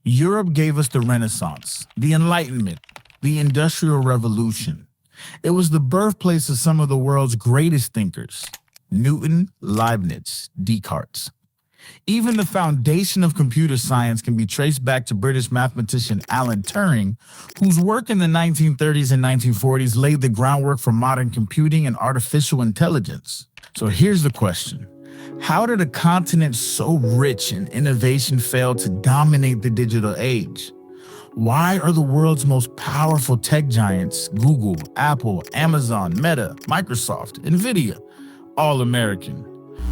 Europe gave us the Renaissance, the Enlightenment, the Industrial Revolution. It was the birthplace of some of the world's greatest thinkers: Newton, Leibniz, Descartes. Even the foundation of computer science can be traced back to British mathematician Alan Turing, whose work in the 1930s and 1940s laid the groundwork for modern computing and artificial intelligence. So here's the question. How did a continent so rich in innovation fail to dominate the digital age? Why are the world's most powerful tech giants, Google, Apple, Amazon, Meta, Microsoft, Nvidia, all American?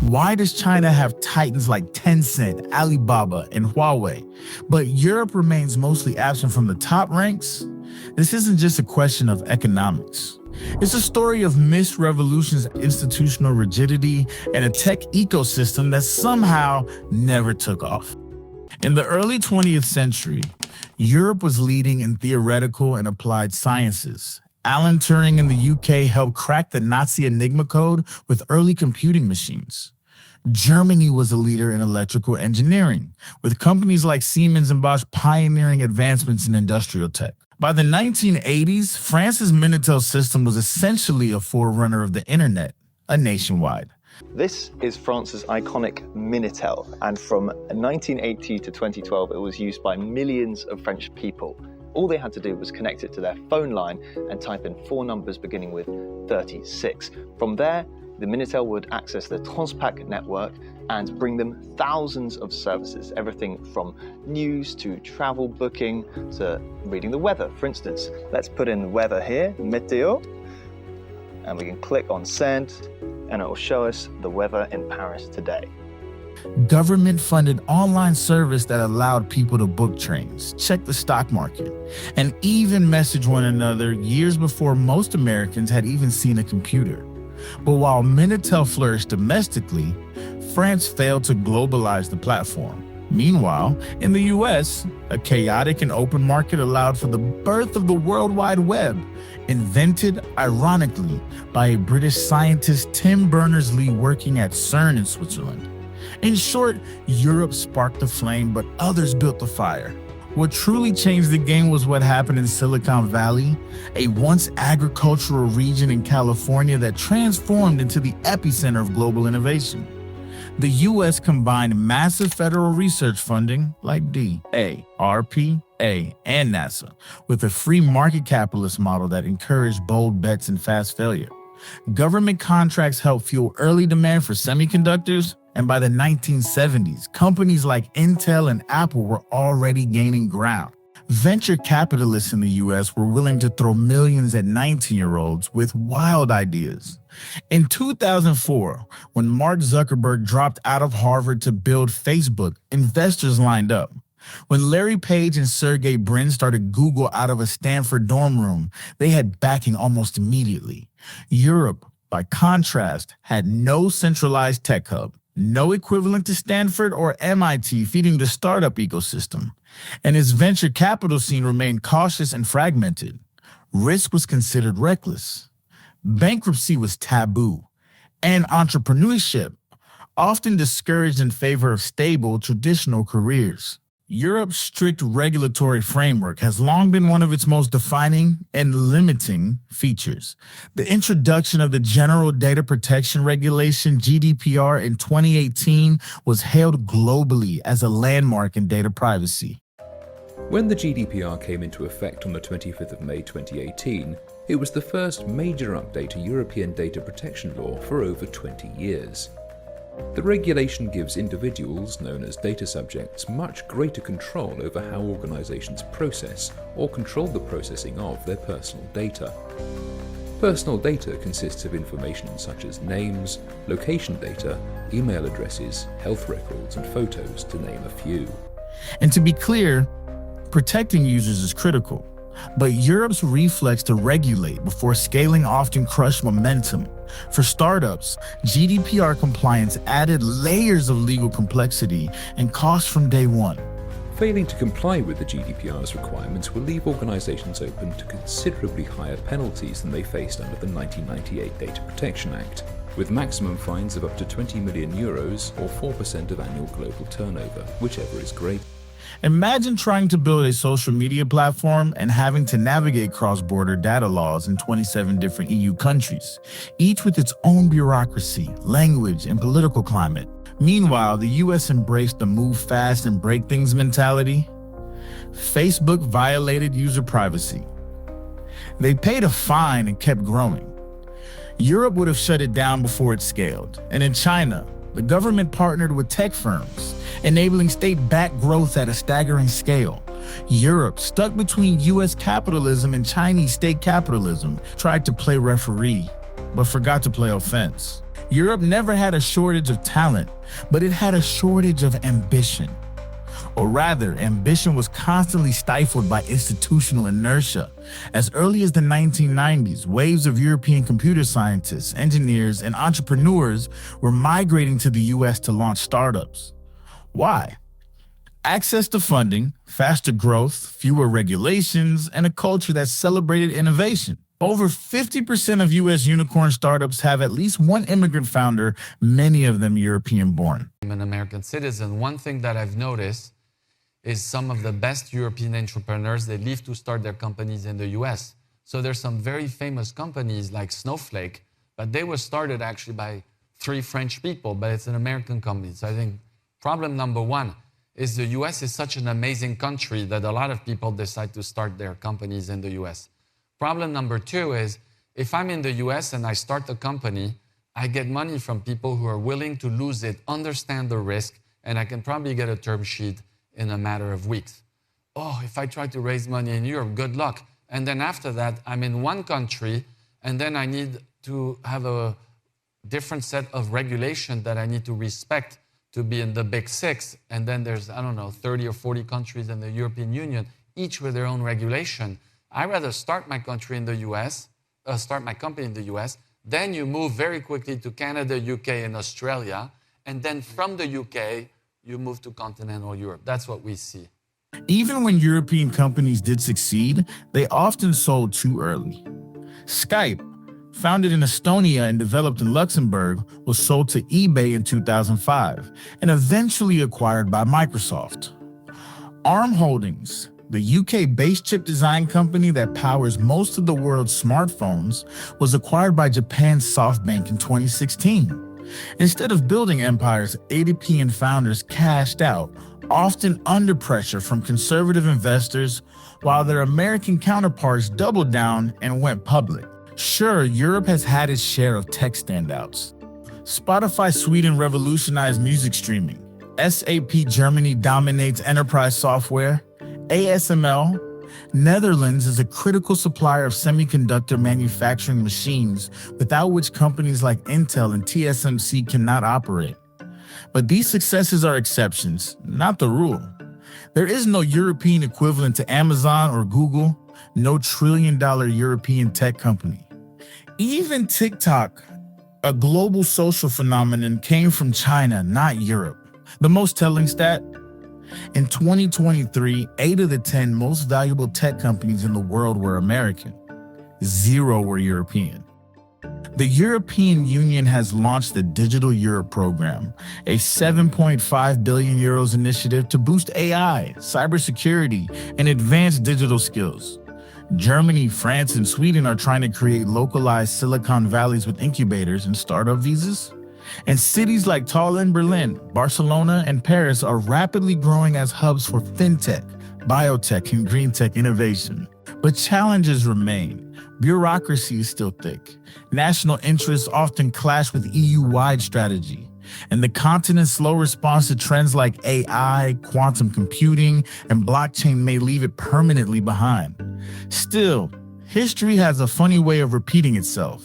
Why does China have titans like Tencent, Alibaba, and Huawei, but Europe remains mostly absent from the top ranks? This isn't just a question of economics. It's a story of missed revolutions, institutional rigidity, and a tech ecosystem that somehow never took off. In the early 20th century, Europe was leading in theoretical and applied sciences. Alan Turing in the UK helped crack the Nazi Enigma code with early computing machines. Germany was a leader in electrical engineering, with companies like Siemens and Bosch pioneering advancements in industrial tech. By the 1980s, France's Minitel system was essentially a forerunner of the internet, a nationwide. This is France's iconic Minitel, and from 1980 to 2012, it was used by millions of French people. All they had to do was connect it to their phone line and type in 4 numbers beginning with 36. From there, the Minitel would access the Transpac network and bring them thousands of services, everything from news to travel booking to reading the weather. For instance, let's put in weather here, météo, and we can click on send, and it will show us the weather in Paris today. Government-funded online service that allowed people to book trains, check the stock market, and even message one another years before most Americans had even seen a computer. But while Minitel flourished domestically, France failed to globalize the platform. Meanwhile, in the US, a chaotic and open market allowed for the birth of the World Wide Web, invented, ironically, by a British scientist, Tim Berners-Lee, working at CERN in Switzerland. In short, Europe sparked the flame, but others built the fire. What truly changed the game was what happened in Silicon Valley, a once agricultural region in California that transformed into the epicenter of global innovation. The US combined massive federal research funding like DA, RPA, and NASA with a free market capitalist model that encouraged bold bets and fast failure. Government contracts helped fuel early demand for semiconductors, and by the 1970s, companies like Intel and Apple were already gaining ground. Venture capitalists in the US were willing to throw millions at 19-year-olds with wild ideas. In 2004, when Mark Zuckerberg dropped out of Harvard to build Facebook, investors lined up. When Larry Page and Sergey Brin started Google out of a Stanford dorm room, they had backing almost immediately. Europe, by contrast, had no centralized tech hub, no equivalent to Stanford or MIT feeding the startup ecosystem, and its venture capital scene remained cautious and fragmented. Risk was considered reckless. Bankruptcy was taboo, and entrepreneurship often discouraged in favor of stable, traditional careers. Europe's strict regulatory framework has long been one of its most defining and limiting features. The introduction of the General Data Protection Regulation, GDPR, in 2018 was hailed globally as a landmark in data privacy. When the GDPR came into effect on the 25th of May 2018, it was the first major update to European data protection law for over 20 years. The regulation gives individuals, known as data subjects, much greater control over how organizations process or control the processing of their personal data. Personal data consists of information such as names, location data, email addresses, health records, and photos, to name a few. And to be clear, protecting users is critical, but Europe's reflex to regulate before scaling often crushed momentum. For startups, GDPR compliance added layers of legal complexity and cost from day one. Failing to comply with the GDPR's requirements will leave organizations open to considerably higher penalties than they faced under the 1998 Data Protection Act, with maximum fines of up to €20 million or 4% of annual global turnover, whichever is greater. Imagine trying to build a social media platform and having to navigate cross-border data laws in 27 different EU countries, each with its own bureaucracy, language, and political climate. Meanwhile, the US embraced the move fast and break things mentality. Facebook violated user privacy. They paid a fine and kept growing. Europe would have shut it down before it scaled. And in China, the government partnered with tech firms, enabling state-backed growth at a staggering scale. Europe, stuck between US capitalism and Chinese state capitalism, tried to play referee, but forgot to play offense. Europe never had a shortage of talent, but it had a shortage of ambition. Or rather, ambition was constantly stifled by institutional inertia. As early as the 1990s, waves of European computer scientists, engineers, and entrepreneurs were migrating to the US to launch startups. Why? Access to funding, faster growth, fewer regulations, and a culture that celebrated innovation. Over 50% of US unicorn startups have at least one immigrant founder, many of them European-born. I'm an American citizen. One thing that I've noticed is some of the best European entrepreneurs, they leave to start their companies in the US. So there's some very famous companies like Snowflake, but they were started actually by 3 French people, but it's an American company. So I think problem number 1 is the US is such an amazing country that a lot of people decide to start their companies in the US. Problem number 2 is if I'm in the US and I start a company, I get money from people who are willing to lose it, understand the risk, and I can probably get a term sheet in a matter of weeks. Oh, if I try to raise money in Europe, good luck. And then after that, I'm in one country, and then I need to have a different set of regulation that I need to respect to be in the big 6. And then there's, I don't know, 30 or 40 countries in the European Union, each with their own regulation. I'd rather start my country in the US, start my company in the US, then you move very quickly to Canada, UK, and Australia, and then from the UK, you move to continental Europe. That's what we see. Even when European companies did succeed, they often sold too early. Skype, founded in Estonia and developed in Luxembourg, was sold to eBay in 2005 and eventually acquired by Microsoft. ARM Holdings, the UK-based chip design company that powers most of the world's smartphones, was acquired by Japan's SoftBank in 2016. Instead of building empires, ADP and founders cashed out, often under pressure from conservative investors, while their American counterparts doubled down and went public. Sure, Europe has had its share of tech standouts. Spotify Sweden revolutionized music streaming. SAP Germany dominates enterprise software. ASML Netherlands is a critical supplier of semiconductor manufacturing machines, without which companies like Intel and TSMC cannot operate. But these successes are exceptions, not the rule. There is no European equivalent to Amazon or Google, no trillion-dollar European tech company. Even TikTok, a global social phenomenon, came from China, not Europe. The most telling stat: in 2023, 8 of the 10 most valuable tech companies in the world were American. 0 were European. The European Union has launched the Digital Europe program, a 7.5 billion euros initiative to boost AI, cybersecurity, and advanced digital skills. Germany, France, and Sweden are trying to create localized Silicon Valleys with incubators and startup visas. And cities like Tallinn, Berlin, Barcelona, and Paris are rapidly growing as hubs for fintech, biotech, and green tech innovation. But challenges remain. Bureaucracy is still thick. National interests often clash with EU-wide strategy. And the continent's slow response to trends like AI, quantum computing, and blockchain may leave it permanently behind. Still, history has a funny way of repeating itself.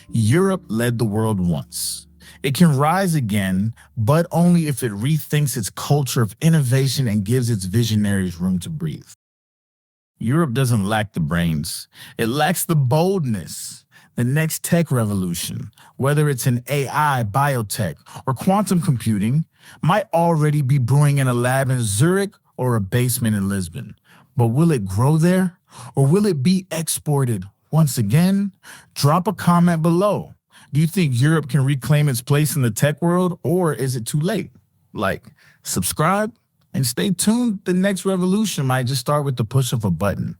Europe led the world once. It can rise again, but only if it rethinks its culture of innovation and gives its visionaries room to breathe. Europe doesn't lack the brains. It lacks the boldness. The next tech revolution, whether it's in AI, biotech, or quantum computing, might already be brewing in a lab in Zurich or a basement in Lisbon. But will it grow there? Or will it be exported? Once again, drop a comment below. Do you think Europe can reclaim its place in the tech world, or is it too late? Like, subscribe, And stay tuned, the next revolution might just start with the push of a button.